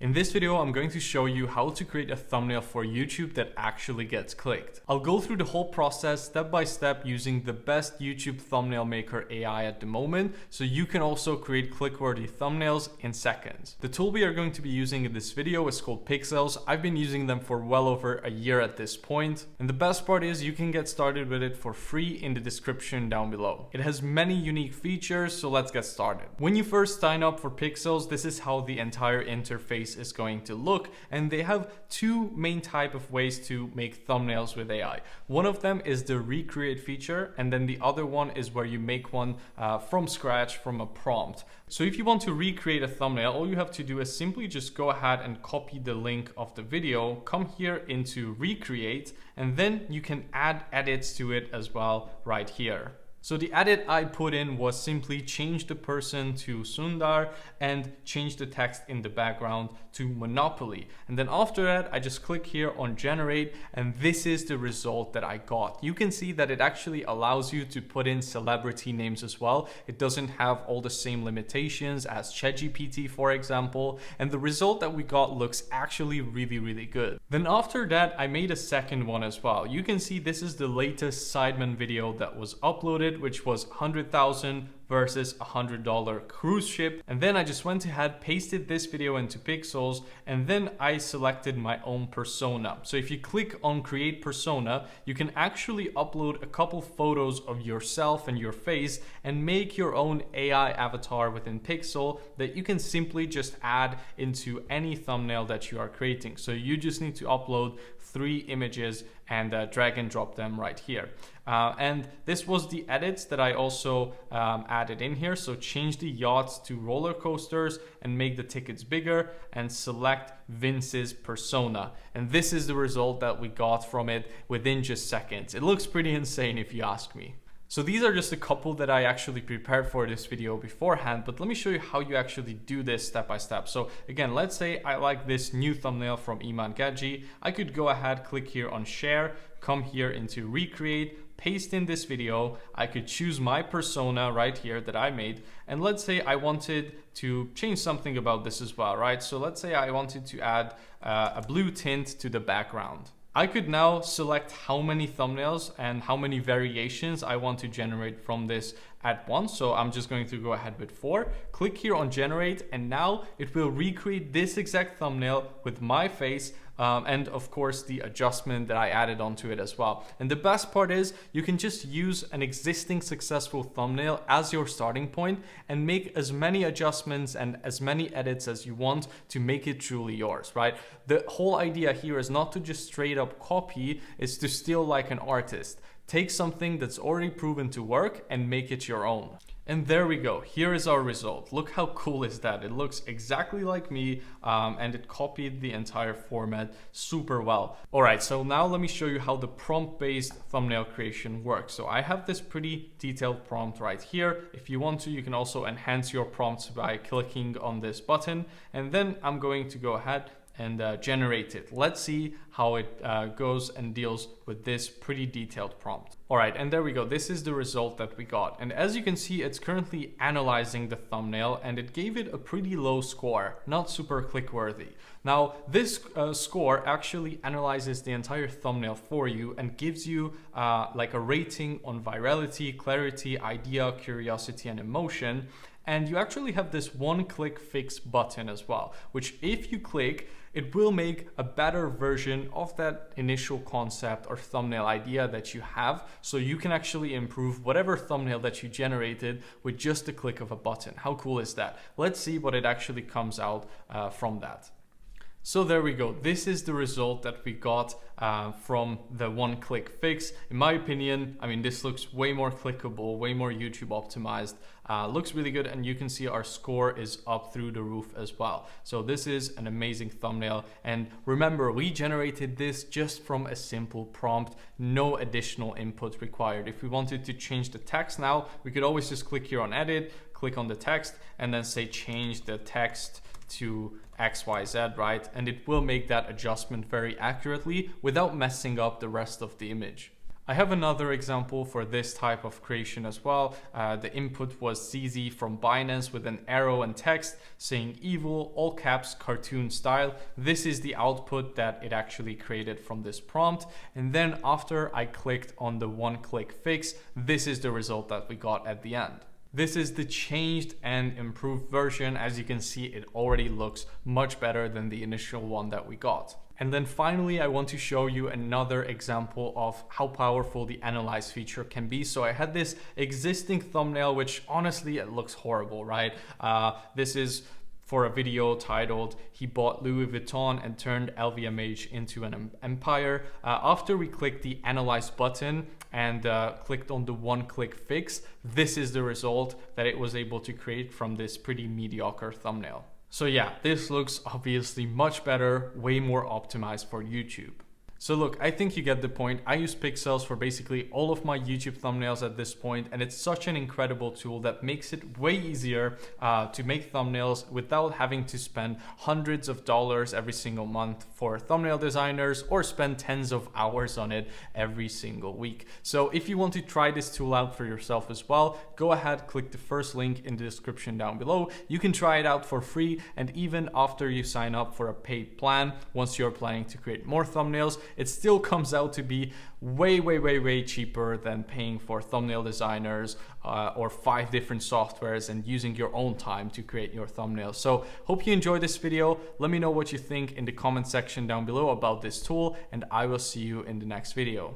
In this video, I'm going to show you how to create a thumbnail for YouTube that actually gets clicked. I'll go through the whole process step by step using the best YouTube thumbnail maker AI at the moment, so you can also create click-worthy thumbnails in seconds. The tool we are going to be using in this video is called Pixels. I've been using them for well over a year at this point, and the best part is you can get started with it for free in the description down below. It has many unique features, so let's get started. When you first sign up for Pixels, this is how the entire interface is going to look, and they have two main type of ways to make thumbnails with AI. One of them is the recreate feature, and then the other one is where you make one from scratch from a prompt. So if you want to recreate a thumbnail, all you have to do is simply just go ahead and copy the link of the video, come here into recreate, and then you can add edits to it as well right here. So the edit I put in was simply change the person to Sundar and change the text in the background to Monopoly. And then after that, I just click here on generate, and this is the result that I got. You can see that it actually allows you to put in celebrity names as well. It doesn't have all the same limitations as ChatGPT, for example. And the result that we got looks actually really good. Then after that, I made a second one as well. You can see this is the latest Sidemen video that was uploaded, which was 100,000 versus $100 cruise ship. And then I just went ahead, pasted this video into Pixels, and then I selected my own persona. So if you click on create persona, you can actually upload a couple photos of yourself and your face and make your own AI avatar within Pixel that you can simply just add into any thumbnail that you are creating. So you just need to upload 3 images and drag and drop them right here. And this was the edits that I also added in here. So change the yachts to roller coasters and make the tickets bigger and select Vince's persona. And this is the result that we got from it within just seconds. It looks pretty insane if you ask me. So these are just a couple that I actually prepared for this video beforehand, but let me show you how you actually do this step by step. So again, let's say I like this new thumbnail from Iman Gadji. I could go ahead, click here on share, come here into recreate, paste in this video. I could choose my persona right here that I made. And let's say I wanted to change something about this as well, right? So let's say I wanted to add a blue tint to the background. I could now select how many thumbnails and how many variations I want to generate from this at once. So I'm just going to go ahead with 4, click here on generate, and now it will recreate this exact thumbnail with my face and of course the adjustment that I added onto it as well. And the best part is you can just use an existing successful thumbnail as your starting point and make as many adjustments and as many edits as you want to make it truly yours, right? The whole idea here is not to just straight up copy, it's to steal like an artist. Take something that's already proven to work and make it your own. And there we go. Here is our result. Look how cool is that? It looks exactly like me and it copied the entire format super well. All right, so now let me show you how the prompt-based thumbnail creation works. So I have this pretty detailed prompt right here. If you want to, you can also enhance your prompts by clicking on this button. And then I'm going to go ahead and generate it. Let's see how it goes and deals with this pretty detailed prompt. All right, and there we go. This is the result that we got. And as you can see, it's currently analyzing the thumbnail and it gave it a pretty low score, not super click-worthy. Now, this score actually analyzes the entire thumbnail for you and gives you like a rating on virality, clarity, idea, curiosity, and emotion. And you actually have this one-click fix button as well, which if you click, it will make a better version of that initial concept or thumbnail idea that you have. So you can actually improve whatever thumbnail that you generated with just a click of a button. How cool is that? Let's see what it actually comes out from that. So there we go. This is the result that we got from the one-click fix. In my opinion, I mean, this looks way more clickable, way more YouTube optimized. Looks really good, and you can see our score is up through the roof as well. So this is an amazing thumbnail. And remember, we generated this just from a simple prompt, no additional input required. If we wanted to change the text now, we could always just click here on edit, click on the text, and then say change the text to XYZ, right? And it will make that adjustment very accurately without messing up the rest of the image. I have another example for this type of creation as well. The input was CZ from Binance with an arrow and text saying evil, all caps, cartoon style. This is the output that it actually created from this prompt. And then after I clicked on the one-click fix, this is the result that we got at the end. This is the changed and improved version. As you can see, it already looks much better than the initial one that we got. And then finally, I want to show you another example of how powerful the analyze feature can be. So I had this existing thumbnail, which honestly, it looks horrible, right? This is for a video titled, "He bought Louis Vuitton and turned LVMH into an empire." After we clicked the analyze button and clicked on the one-click fix, this is the result that it was able to create from this pretty mediocre thumbnail. So yeah, this looks obviously much better, way more optimized for YouTube. So look, I think you get the point. I use Pixels for basically all of my YouTube thumbnails at this point, and it's such an incredible tool that makes it way easier to make thumbnails without having to spend hundreds of dollars every single month for thumbnail designers or spend tens of hours on it every single week. So if you want to try this tool out for yourself as well, go ahead, click the first link in the description down below. You can try it out for free, and even after you sign up for a paid plan, once you're planning to create more thumbnails, it still comes out to be way cheaper than paying for thumbnail designers or 5 different softwares and using your own time to create your thumbnails. So hope you enjoyed this video. Let me know what you think in the comment section down below about this tool, and I will see you in the next video.